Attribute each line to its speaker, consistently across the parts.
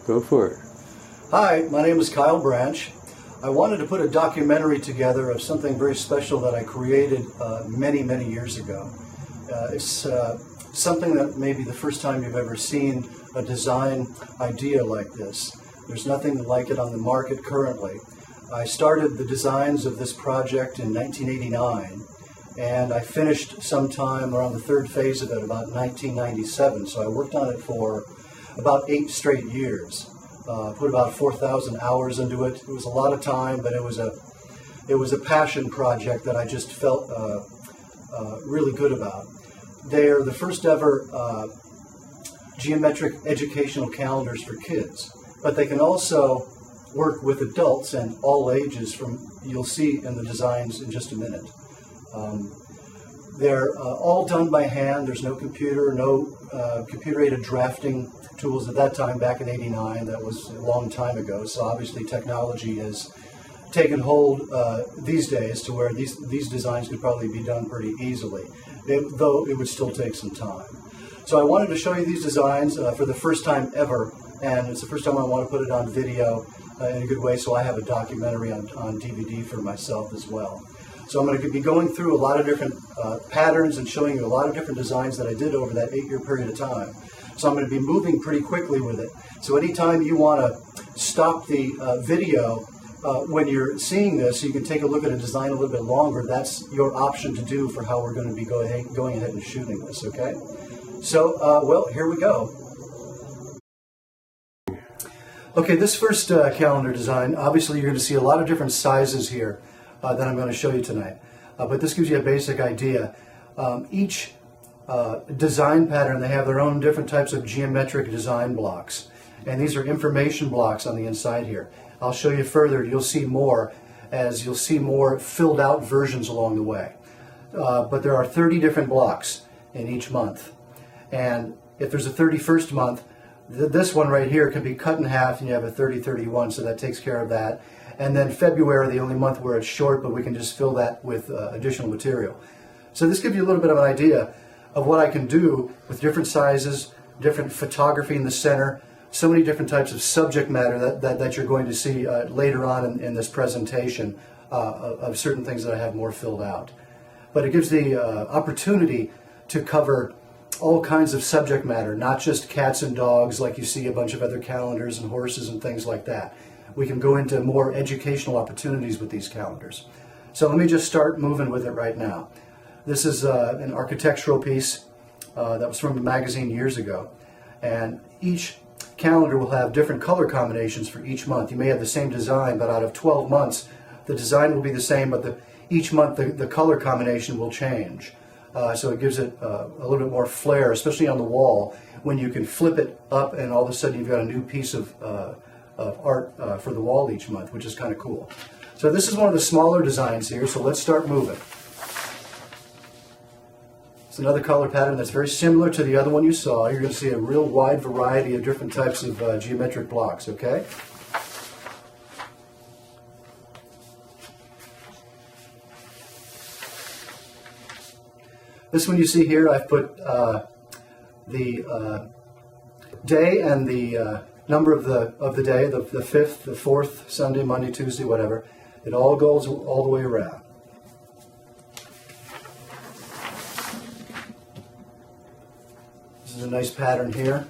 Speaker 1: Go for it.
Speaker 2: Hi, my name is Kyle Branch. I wanted to put a documentary together of something very special that I created many years ago. It's something that may be the first time you've ever seen a design idea like this. There's nothing like it on the market currently. I started the designs of this project in 1989, and I finished sometime around the third phase of it about 1997. So I worked on it for about 8 straight years. Put about 4,000 hours into it. It was a lot of time, but it was a passion project that I just felt really good about. They are the first ever geometric educational calendars for kids, but they can also work with adults and all ages. You'll see in the designs in just a minute. They're all done by hand. There's no computer, no computer-aided drafting tools at that time. Back in '89, that was a long time ago. So obviously technology has taken hold these days to where these designs could probably be done pretty easily, though it would still take some time. So I wanted to show you these designs for the first time ever, and it's the first time I want to put it on video in a good way, so I have a documentary on DVD for myself as well. So I'm going to be going through a lot of different patterns and showing you a lot of different designs that I did over that 8-year period of time. So I'm going to be moving pretty quickly with it. So anytime you want to stop the video when you're seeing this, so you can take a look at a design a little bit longer, that's your option to do for how we're going to be going ahead and shooting this, okay? So, well, here we go. Okay, this first calendar design, obviously you're going to see a lot of different sizes here that I'm going to show you tonight. But this gives you a basic idea. Each design pattern, they have their own different types of geometric design blocks. And these are information blocks on the inside here. I'll show you further. You'll see more as you'll see more filled out versions along the way. But there are 30 different blocks in each month. And if there's a 31st month, this one right here can be cut in half and you have a 30-31, so that takes care of that. And then February, the only month where it's short, but we can just fill that with additional material. So this gives you a little bit of an idea of what I can do with different sizes, different photography in the center, so many different types of subject matter that you're going to see later on in this presentation of certain things that I have more filled out. But it gives the opportunity to cover all kinds of subject matter, not just cats and dogs like you see a bunch of other calendars, and horses and things like that. We can go into more educational opportunities with these calendars. So let me just start moving with it right now. This is an architectural piece that was from a magazine years ago, and each calendar will have different color combinations for each month. You may have the same design, but out of 12 months the design will be the same, but each month the color combination will change. So it gives it a little bit more flair, especially on the wall, when you can flip it up and all of a sudden you've got a new piece of art for the wall each month, which is kind of cool. So this is one of the smaller designs here, so let's start moving. It's another color pattern that's very similar to the other one you saw. You're going to see a real wide variety of different types of geometric blocks, okay? This one you see here, I've put the day and the number of the day, the 5th, the 4th, Sunday, Monday, Tuesday, whatever. It all goes all the way around. This is a nice pattern here.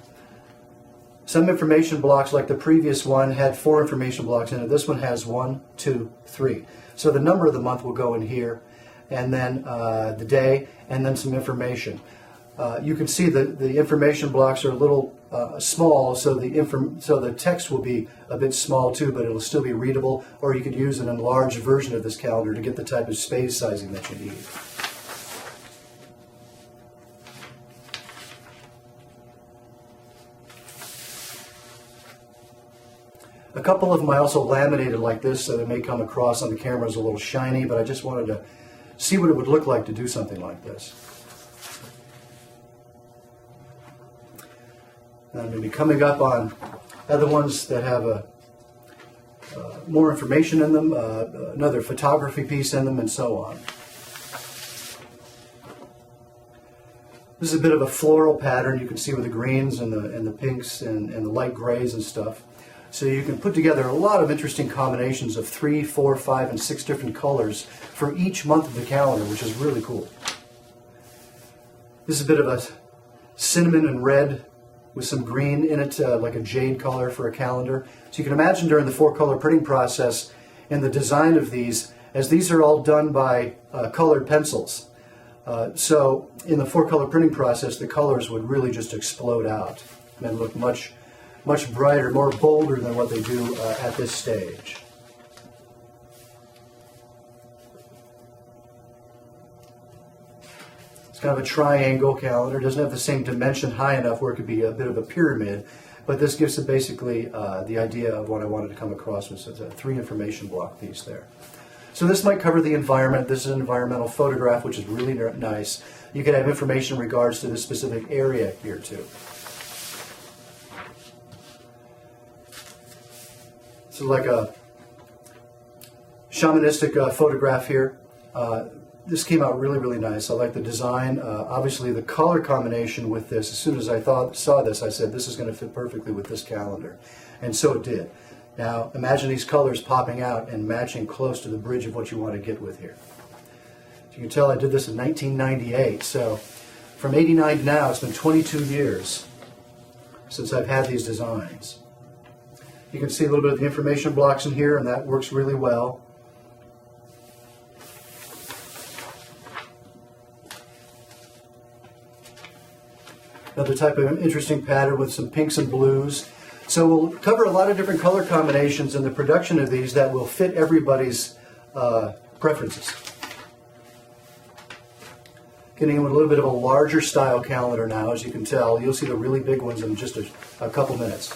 Speaker 2: Some information blocks, like the previous one, had 4 information blocks in it. This one has 1, 2, 3. So the number of the month will go in here, and then the day, and then some information. You can see that the information blocks are a little small, so the text will be a bit small too, but it'll still be readable, or you could use an enlarged version of this calendar to get the type of space sizing that you need. A couple of them I also laminated like this, so they may come across on the camera as a little shiny, but I just wanted to see what it would look like to do something like this. And I'm going to be coming up on other ones that have more information in them, another photography piece in them, and so on. This is a bit of a floral pattern. You can see with the greens and the pinks and the light grays and stuff. So you can put together a lot of interesting combinations of 3, 4, 5, and 6 different colors for each month of the calendar, which is really cool. This is a bit of a cinnamon and red with some green in it, like a jade color for a calendar. So you can imagine during the 4-color printing process and the design of these, as these are all done by colored pencils. So in the 4-color printing process, the colors would really just explode out and look much brighter, more bolder than what they do at this stage. It's kind of a triangle calendar. It doesn't have the same dimension high enough where it could be a bit of a pyramid, but this gives it basically the idea of what I wanted to come across with. So it's a 3 information block piece there. So this might cover the environment. This is an environmental photograph, which is really nice. You can have information in regards to this specific area here too. So like a shamanistic photograph here. This came out really nice. I like the design. Obviously the color combination with this, as soon as I saw this, I said this is going to fit perfectly with this calendar. And so it did. Now imagine these colors popping out and matching close to the bridge of what you want to get with here. So you can tell I did this in 1998. So from 89 to now, it's been 22 years since I've had these designs. You can see a little bit of the information blocks in here, and that works really well. Another type of interesting pattern with some pinks and blues. So we'll cover a lot of different color combinations in the production of these that will fit everybody's preferences. Getting in with a little bit of a larger style calendar now, as you can tell. You'll see the really big ones in just a couple minutes.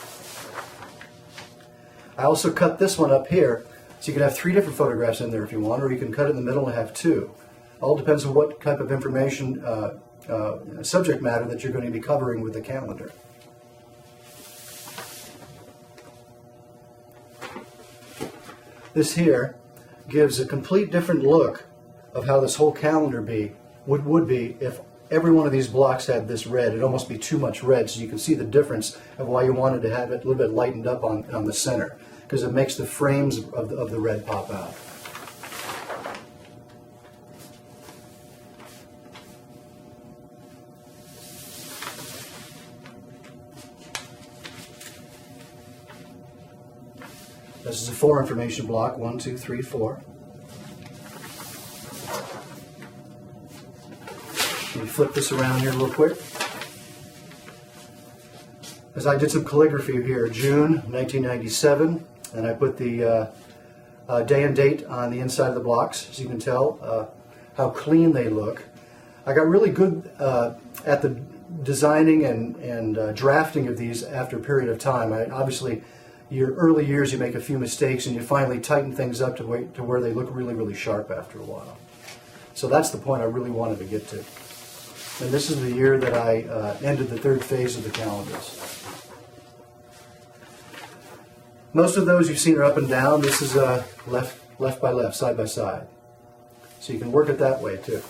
Speaker 2: I also cut this one up here, so you can have 3 different photographs in there if you want, or you can cut it in the middle and have 2. All depends on what type of information, subject matter that you're going to be covering with the calendar. This here gives a complete different look of how this whole calendar would be if every one of these blocks had this red. It'd almost be too much red, so you can see the difference of why you wanted to have it a little bit lightened up on the center, because it makes the frames of the red pop out. This is a 4 information block, 1, 2, 3, 4. Let me flip this around here real quick. As I did some calligraphy here, June 1997, and I put the day and date on the inside of the blocks, so you can tell how clean they look. I got really good at the designing and drafting of these after a period of time. Obviously, your early years you make a few mistakes and you finally tighten things up to where they look really sharp after a while. So that's the point I really wanted to get to. And this is the year that I ended the 3rd phase of the calendars. Most of those you've seen are up and down. This is left by left, side by side. So you can work it that way too.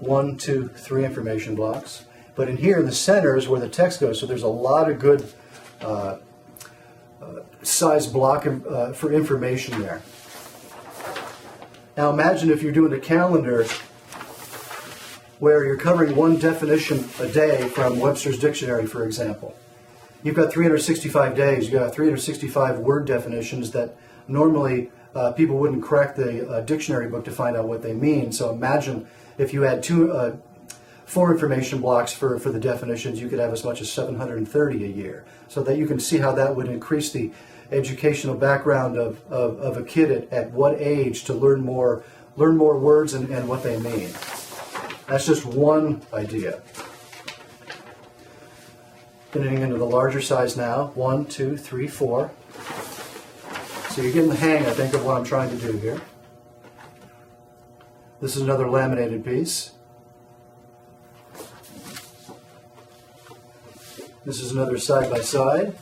Speaker 2: One, 2, 3 information blocks. But in here, in the center is where the text goes, so there's a lot of good size block for information there. Now imagine if you're doing a calendar where you're covering one definition a day from Webster's Dictionary, for example. You've got 365 days, you've got 365 word definitions that normally people wouldn't crack the dictionary book to find out what they mean. So imagine if you had 4 information blocks for the definitions, you could have as much as 730 a year. So that you can see how that would increase the educational background of a kid at what age to learn more words and what they mean. That's just one idea. Getting into the larger size now, 1, 2, 3, 4. So you're getting the hang, I think, of what I'm trying to do here. This is another laminated piece. This is another side by side.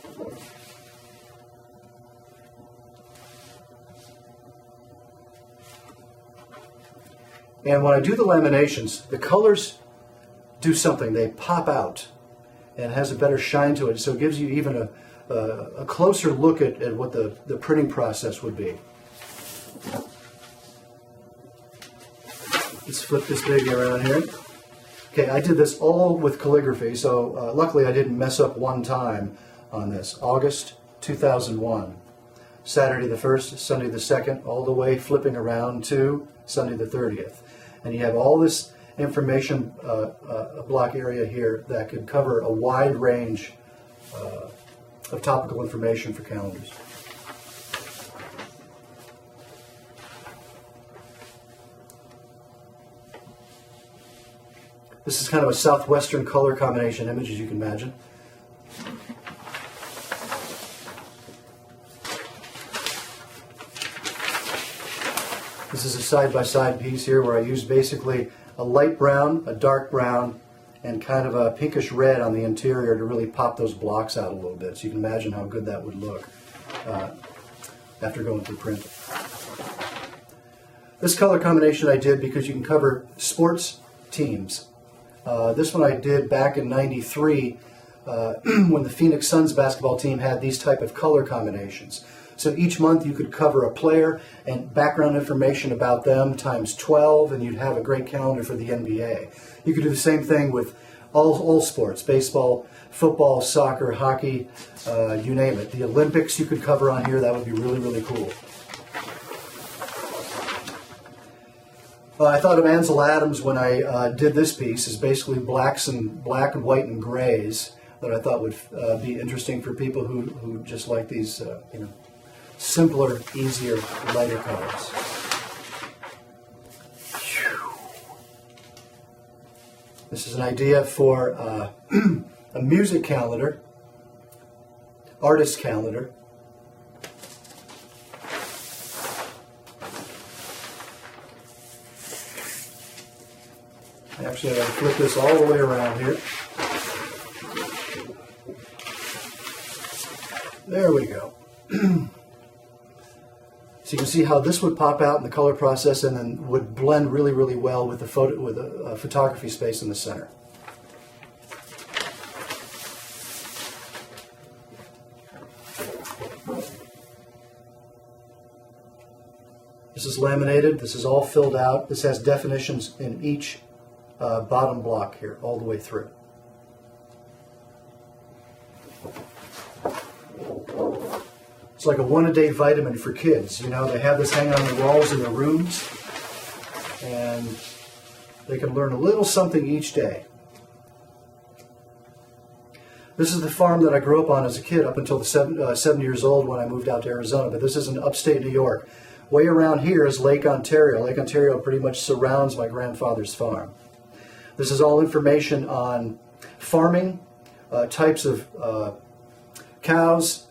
Speaker 2: And when I do the laminations, the colors do something. They pop out and it has a better shine to it. So it gives you even a closer look at what the printing process would be. Let's flip this baby around here. Okay, I did this all with calligraphy, so luckily I didn't mess up one time on this. August 2001. Saturday the 1st, Sunday the 2nd, all the way flipping around to Sunday the 30th. And you have all this information block area here that could cover a wide range of topical information for calendars. This is kind of a southwestern color combination image, as you can imagine. This is a side-by-side piece here where I use basically a light brown, a dark brown, and kind of a pinkish red on the interior to really pop those blocks out a little bit. So you can imagine how good that would look after going through print. This color combination I did because you can cover sports teams. This one I did back in '93 when the Phoenix Suns basketball team had these type of color combinations. So each month you could cover a player and background information about them times 12, and you'd have a great calendar for the NBA. You could do the same thing with all sports, baseball, football, soccer, hockey, you name it. The Olympics you could cover on here. That would be really, really cool. I thought of Ansel Adams when I did this piece. It's basically black and white and grays that I thought would be interesting for people who just like these, simpler, easier, lighter colors. This is an idea for a music calendar, artist calendar. Actually, I'm going to flip this all the way around here. There we go. So you can see how this would pop out in the color process and then would blend really, really well with the photography space in the center. This is laminated. This is all filled out. This has definitions in each bottom block here, all the way through. It's like a one-a-day vitamin for kids. You know, they have this hanging on the walls in their rooms, and they can learn a little something each day. This is the farm that I grew up on as a kid up until 7 years old when I moved out to Arizona, but this is in upstate New York. Way around here is Lake Ontario. Lake Ontario pretty much surrounds my grandfather's farm. This is all information on farming, types of cows,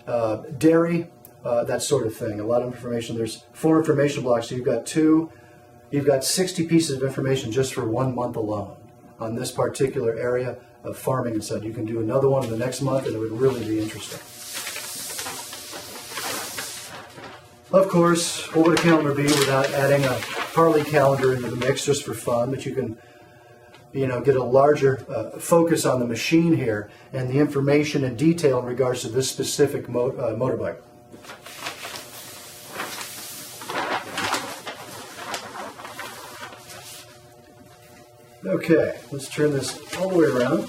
Speaker 2: dairy, that sort of thing. A lot of information. There's 4 information blocks. So you've got 60 pieces of information just for 1 month alone on this particular area of farming and such. You can do another one in the next month, and it would really be interesting. Of course, what would a calendar be without adding a Harley calendar into the mix just for fun? But you can, get a larger focus on the machine here and the information and detail in regards to this specific motorbike. Okay, let's turn this all the way around.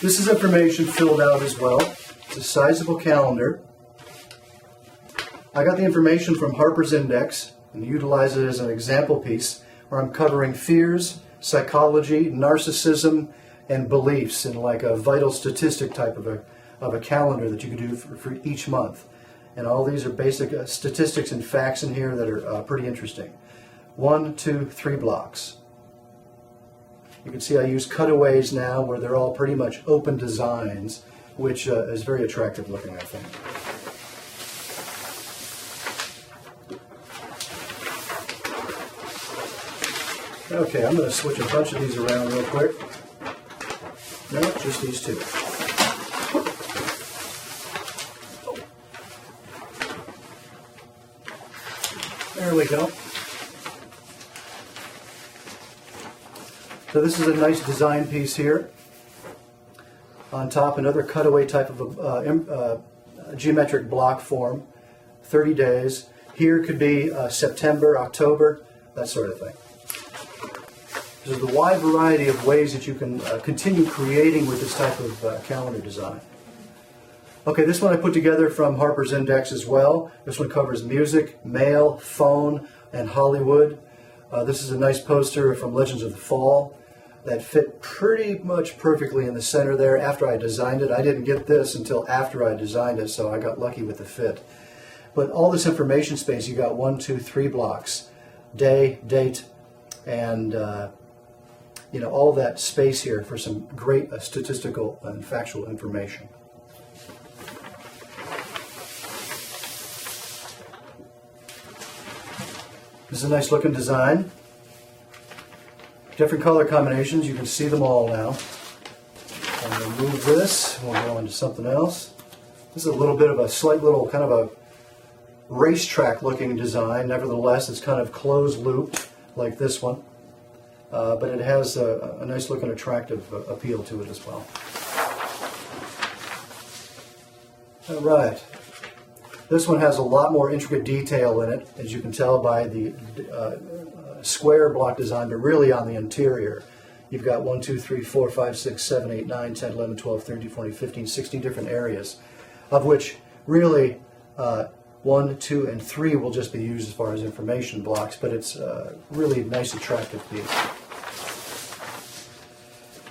Speaker 2: This is information filled out as well. It's a sizable calendar. I got the information from Harper's Index and utilize it as an example piece where I'm covering fears, psychology, narcissism, and beliefs in like a vital statistic type of a calendar that you can do for each month. And all these are basic statistics and facts in here that are pretty interesting. 1, 2, 3 blocks. You can see I use cutaways now where they're all pretty much open designs, which is very attractive looking, I think. Okay, I'm going to switch a bunch of these around real quick. No, just these 2. There we go. So this is a nice design piece here. On top, another cutaway type of geometric block form, 30 days. Here could be September, October, that sort of thing. There's a wide variety of ways that you can continue creating with this type of calendar design. Okay, this one I put together from Harper's Index as well. This one covers music, mail, phone, and Hollywood. This is a nice poster from Legends of the Fall that fit pretty much perfectly in the center there after I designed it. I didn't get this until after I designed it, so I got lucky with the fit. But all this information space, you got 1, 2, 3 blocks, day, date, and all that space here for some great statistical and factual information. This is a nice looking design. Different color combinations, you can see them all now. I'm going to remove this, we'll go on to something else. This is a little bit of a slight little kind of a racetrack looking design. Nevertheless, it's kind of closed looped like this one. But it has a nice looking attractive appeal to it as well. All right. This one has a lot more intricate detail in it, as you can tell by the square block design, but really on the interior. You've got 1, 2, 3, 4, 5, 6, 7, 8, 9, 10, 11, 12, 13, 14, 15, 16 different areas, of which really 1, 2, and 3 will just be used as far as information blocks, but it's really nice, attractive piece.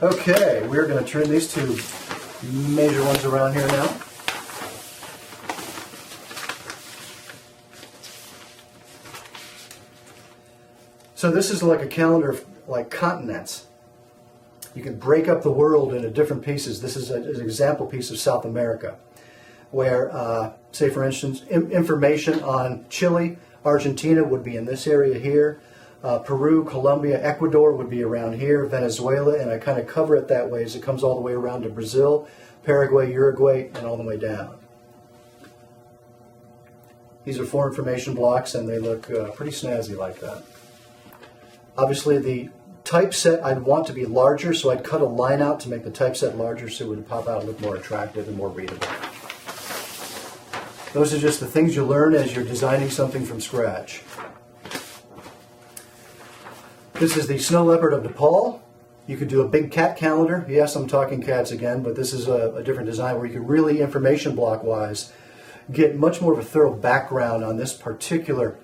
Speaker 2: Okay, we're going to turn these two major ones around here now. So this is like a calendar of like continents. You can break up the world into different pieces. This is an example piece of South America, where, say for instance, information on Chile, Argentina would be in this area here. Peru, Colombia, Ecuador would be around here, Venezuela, and I kind of cover it that way as it comes all the way around to Brazil, Paraguay, Uruguay, and all the way down. These are 4 information blocks, and they look pretty snazzy like that. Obviously, the typeset I'd want to be larger, so I'd cut a line out to make the typeset larger so it would pop out and look more attractive and more readable. Those are just the things you learn as you're designing something from scratch. This is the Snow Leopard of Nepal. You could do a big cat calendar. Yes, I'm talking cats again, but this is a different design where you could really, information block-wise, get much more of a thorough background on this particular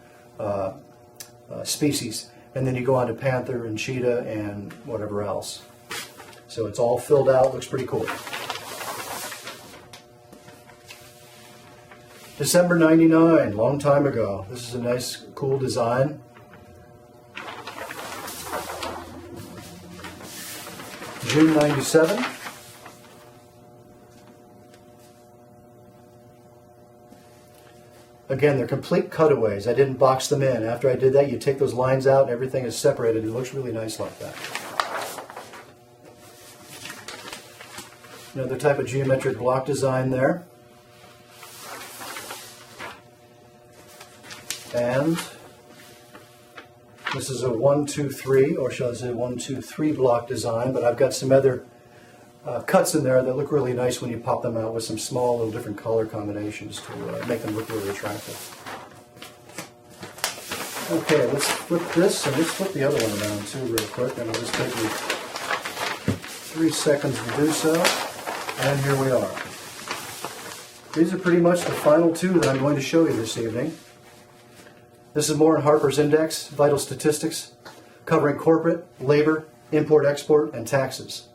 Speaker 2: species. And then you go on to panther and cheetah and whatever else. So it's all filled out, looks pretty cool. December '99, long time ago. This is a nice, cool design. June '97. Again, they're complete cutaways. I didn't box them in. After I did that, you take those lines out and everything is separated. It looks really nice like that. Another type of geometric block design there. And this is a 1, 2, 3, or shall I say 1, 2, 3 block design, but I've got some other cuts in there that look really nice when you pop them out with some small little different color combinations to make them look really attractive. Okay, let's flip this and let's flip the other one around too real quick, and I'll just take me 3 seconds to do so, and here we are. These are pretty much the final 2 that I'm going to show you this evening. This is more in Harper's Index, Vital Statistics, covering corporate, labor, import-export, and taxes.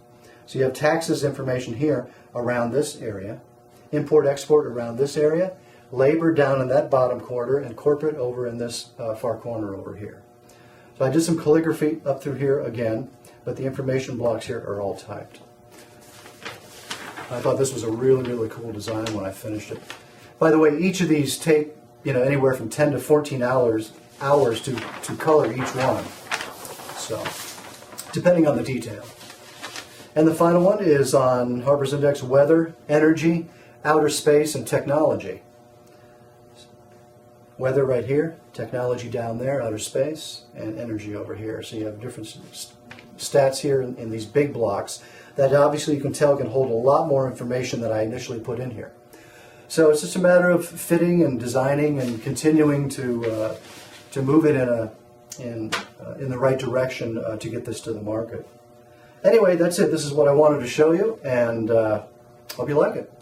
Speaker 2: So you have taxes information here around this area, import-export around this area, labor down in that bottom corner, and corporate over in this far corner over here. So I did some calligraphy up through here again, but the information blocks here are all typed. I thought this was a really, really cool design when I finished it. By the way, each of these take anywhere from 10 to 14 hours to color each one. So, depending on the detail. And the final one is on Harper's Index, weather, energy, outer space, and technology. weather right here, technology down there, outer space, and energy over here. So you have different stats here in these big blocks that obviously you can tell can hold a lot more information than I initially put in here. So it's just a matter of fitting and designing and continuing to move it in the right direction to get this to the market. Anyway, that's it. This is what I wanted to show you, and hope you like it.